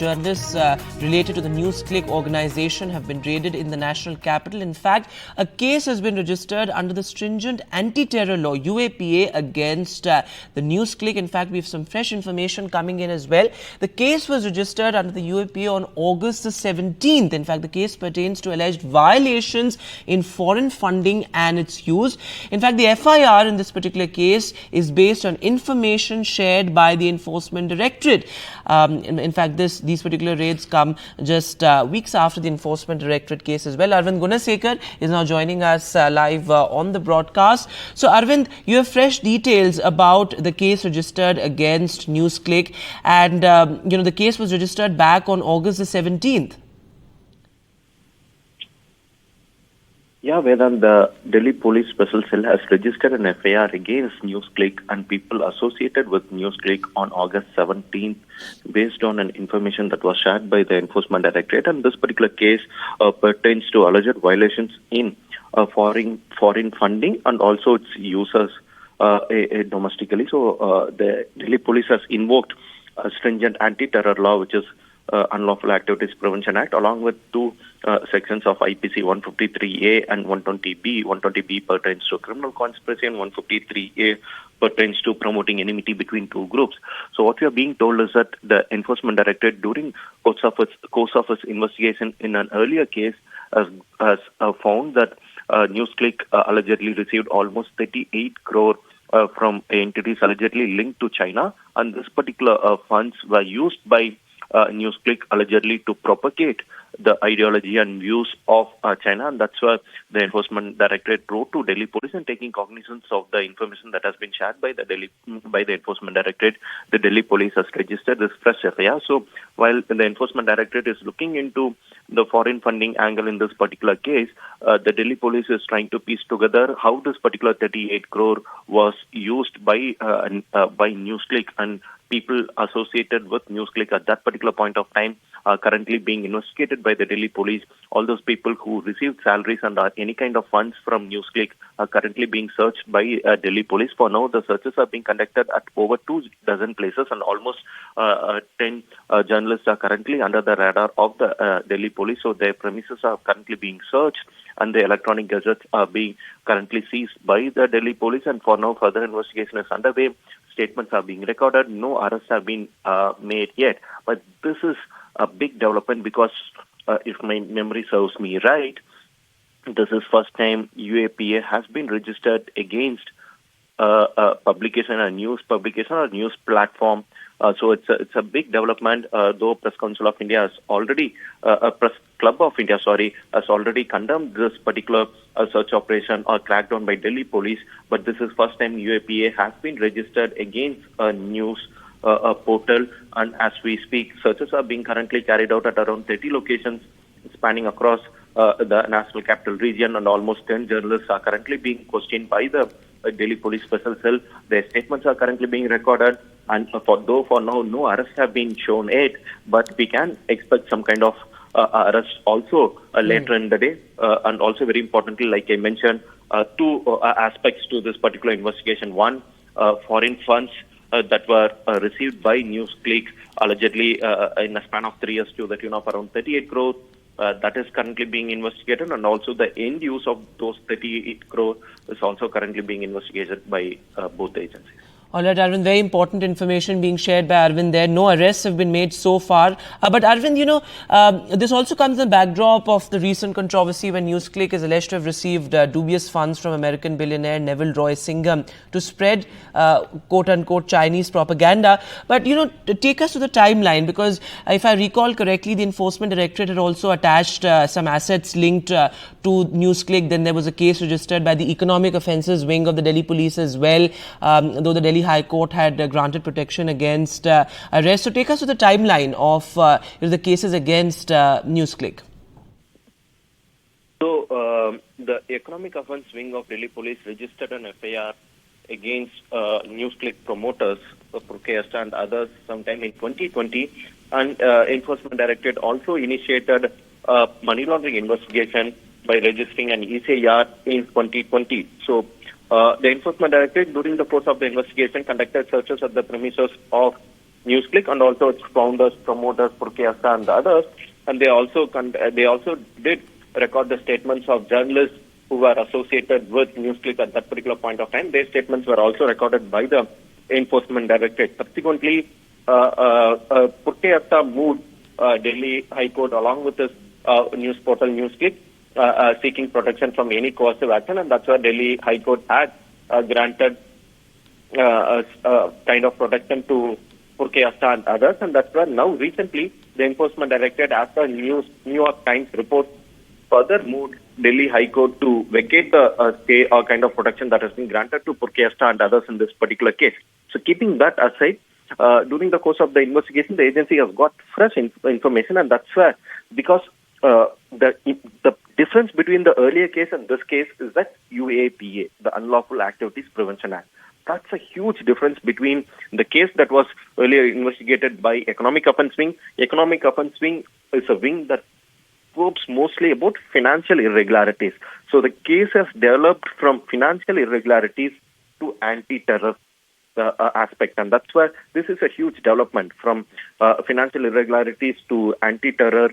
Journalists related to the NewsClick organization have been raided in the national capital. In fact, a case has been registered under the stringent anti-terror law, UAPA, against the NewsClick. In fact, we have some fresh information coming in as well. The case was registered under the UAPA on August the 17th. In fact, the case pertains to alleged violations in foreign funding and its use. In fact, the FIR in this particular case is based on information shared by the Enforcement Directorate. In fact, these particular raids come just weeks after the Enforcement Directorate case as well. Arvind Gunasekar is now joining us live on the broadcast. So, Arvind, you have fresh details about the case registered against NewsClick, and the case was registered back on August the 17th. Yeah, Vedant, the Delhi Police Special Cell has registered an FIR against NewsClick and people associated with NewsClick on August 17th based on an information that was shared by the Enforcement Directorate. And this particular case pertains to alleged violations in foreign funding and also its users domestically. So the Delhi Police has invoked a stringent anti-terror law, which is Unlawful Activities Prevention Act, along with two sections of IPC 153A and 120B. 120B pertains to criminal conspiracy and 153A pertains to promoting enmity between two groups. So what we are being told is that the Enforcement Directorate, during course of its investigation in an earlier case, has found that NewsClick allegedly received almost 38 crore from entities allegedly linked to China, and this particular funds were used by NewsClick allegedly to propagate the ideology and views of China, and that's why the Enforcement Directorate wrote to Delhi Police, and taking cognizance of the information that has been shared by the Enforcement Directorate, the Delhi Police has registered this fresh FIR. So while the Enforcement Directorate is looking into the foreign funding angle in this particular case, the Delhi Police is trying to piece together how this particular 38 crore was used by NewsClick, and people associated with NewsClick at that particular point of time are currently being investigated by the Delhi Police. All those people who received salaries and any kind of funds from NewsClick are currently being searched by Delhi Police. For now, the searches are being conducted at over 24 places, and almost 10 journalists are currently under the radar of the Delhi Police. So their premises are currently being searched, and the electronic gadgets are being currently seized by the Delhi Police. And for now, further investigation is underway. Statements are being recorded. No arrests have been made yet. But this is a big development because, if my memory serves me right, this is first time UAPA has been registered against a publication, a news publication or news platform. So it's a big development. Though Press Council of India has already, Press Club of India, has already condemned this particular search operation or crackdown by Delhi Police. But this is first time UAPA has been registered against a news portal, and as we speak, searches are being currently carried out at around 30 locations spanning across the national capital region, and almost 10 journalists are currently being questioned by the Delhi Police Special Cell. Their statements are currently being recorded, and for now no arrests have been shown yet, but we can expect some kind of arrest also later in the day. And also very importantly, like I mentioned, two aspects to this particular investigation. One, foreign funds that were received by NewsClick allegedly in a span of 3 years to the tune of around 38 crore. That is currently being investigated, and also the end use of those 38 crore is also currently being investigated by both agencies. All right, Arvind, very important information being shared by Arvind there. No arrests have been made so far. But Arvind, this also comes in the backdrop of the recent controversy when NewsClick is alleged to have received dubious funds from American billionaire Neville Roy Singham to spread quote-unquote Chinese propaganda. But, take us to the timeline, because if I recall correctly, the Enforcement Directorate had also attached some assets linked to NewsClick. Then there was a case registered by the Economic Offences Wing of the Delhi Police as well, though the Delhi High Court had granted protection against arrest. So take us to the timeline of the cases against NewsClick. So the Economic Offence Wing of Delhi Police registered an FIR against NewsClick promoters, Prokayasta and others, sometime in 2020, and Enforcement Directorate also initiated a money laundering investigation by registering an ECIR in 2020. So the Enforcement Directorate, during the course of the investigation, conducted searches at the premises of NewsClick and also its founders, promoters, Purkeyasta and the others. And they also did record the statements of journalists who were associated with NewsClick at that particular point of time. Their statements were also recorded by the Enforcement Directorate. Subsequently, Purkeyasta moved Delhi High Court along with this news portal NewsClick, seeking protection from any coercive action, and that's why Delhi High Court had granted kind of protection to Purkeyasta and others, and that's why now recently the Enforcement Directorate, after New York Times report, further moved Delhi High Court to vacate the stay or kind of protection that has been granted to Purkeyasta and others in this particular case. So keeping that aside, during the course of the investigation, the agency has got fresh information, and that's why, because the difference between the earlier case and this case is that UAPA, the Unlawful Activities Prevention Act. That's a huge difference between the case that was earlier investigated by Economic Offence Wing. Economic Offence Wing is a wing that probes mostly about financial irregularities. So the case has developed from financial irregularities to anti-terror aspect, and that's where this is a huge development from financial irregularities to anti-terror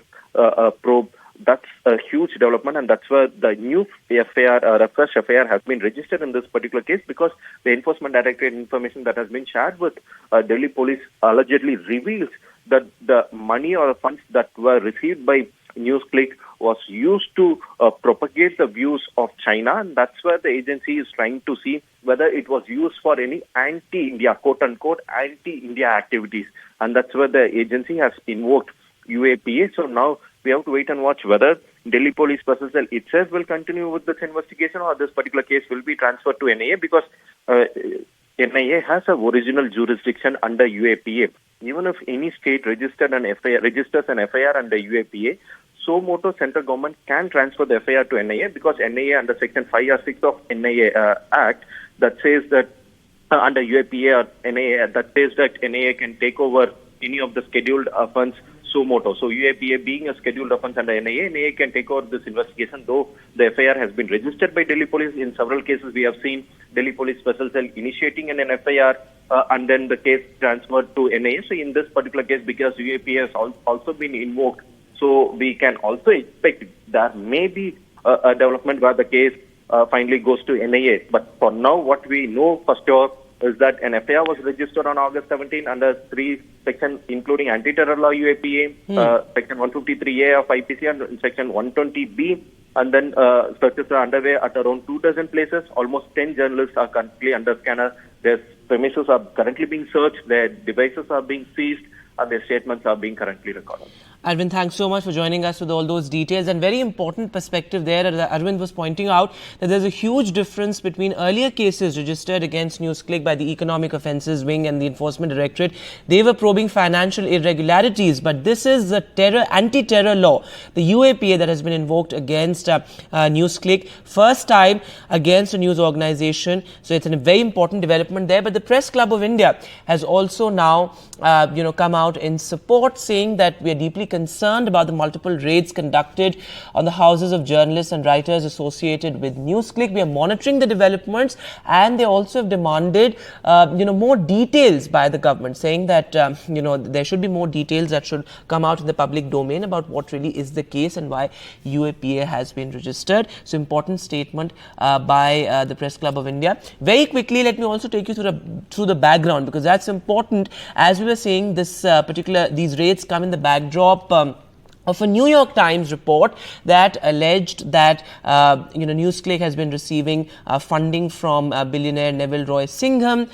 probe. That's a huge development, and that's where the new FIR, fresh FIR, has been registered in this particular case, because the Enforcement Directorate information that has been shared with Delhi Police allegedly reveals that the money or the funds that were received by NewsClick was used to propagate the views of China, and that's where the agency is trying to see whether it was used for any anti-India, quote-unquote, anti-India activities, and that's where the agency has invoked UAPA. So now we have to wait and watch whether Delhi Police Special Cell itself will continue with this investigation, or this particular case will be transferred to NIA, because NIA has a original jurisdiction under UAPA. Even if any state registers an FIR under UAPA, so moto central government can transfer the FIR to NIA, because NIA under Section 5 or 6 of NIA Act that says that under UAPA or NIA, that says that NIA can take over any of the scheduled offence so moto. So UAPA being a scheduled offence under NIA, NIA can take over this investigation, though the FIR has been registered by Delhi Police. In several cases, we have seen Delhi Police Special Cell initiating an FIR and then the case transferred to NIA. So in this particular case, because UAPA has also been invoked, so we can also expect there may be a development where the case finally goes to NIA. But for now, what we know for sure is that an FIR was registered on August 17 under 3 sections, including anti-terror law UAPA, Section 153A of IPC and Section 120B. And then searches are underway at around 24 places. Almost 10 journalists are currently under scanner. Their premises are currently being searched, their devices are being seized, and their statements are being currently recorded. Arvind, thanks so much for joining us with all those details, and very important perspective there. Arvind was pointing out that there's a huge difference between earlier cases registered against NewsClick by the Economic Offences Wing and the Enforcement Directorate. They were probing financial irregularities, but this is the anti-terror law, the UAPA, that has been invoked against NewsClick. First time against a news organization, so it's a very important development there. But the Press Club of India has also now come out in support, saying that we are deeply concerned about the multiple raids conducted on the houses of journalists and writers associated with NewsClick. We are monitoring the developments, and they also have demanded more details by the government, saying that there should be more details that should come out in the public domain about what really is the case and why UAPA has been registered. So important statement by the Press Club of India. Very quickly, let me also take you through the background, because that's important. As we were saying, these raids come in the backdrop of a New York Times report that alleged that NewsClick has been receiving funding from billionaire Neville Roy Singham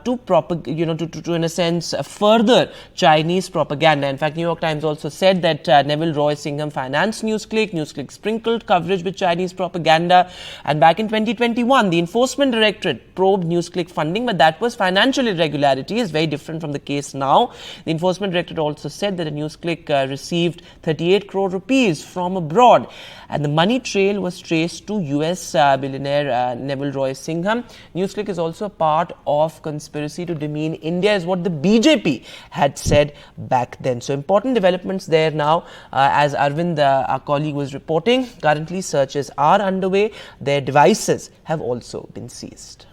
to in a sense further Chinese propaganda. In fact, New York Times also said that Neville Roy Singham financed NewsClick. NewsClick sprinkled coverage with Chinese propaganda, and back in 2021, the Enforcement Directorate probed NewsClick funding, but that was financial irregularities, very different from the case now. The Enforcement Directorate also said that NewsClick received 38 crore rupees from abroad, and the money trail was traced to US billionaire Neville Roy Singham. NewsClick is also a part of conspiracy to demean India, is what the BJP had said back then. So important developments there now. As Arvind, our colleague, was reporting, currently searches are underway. Their devices have also been seized.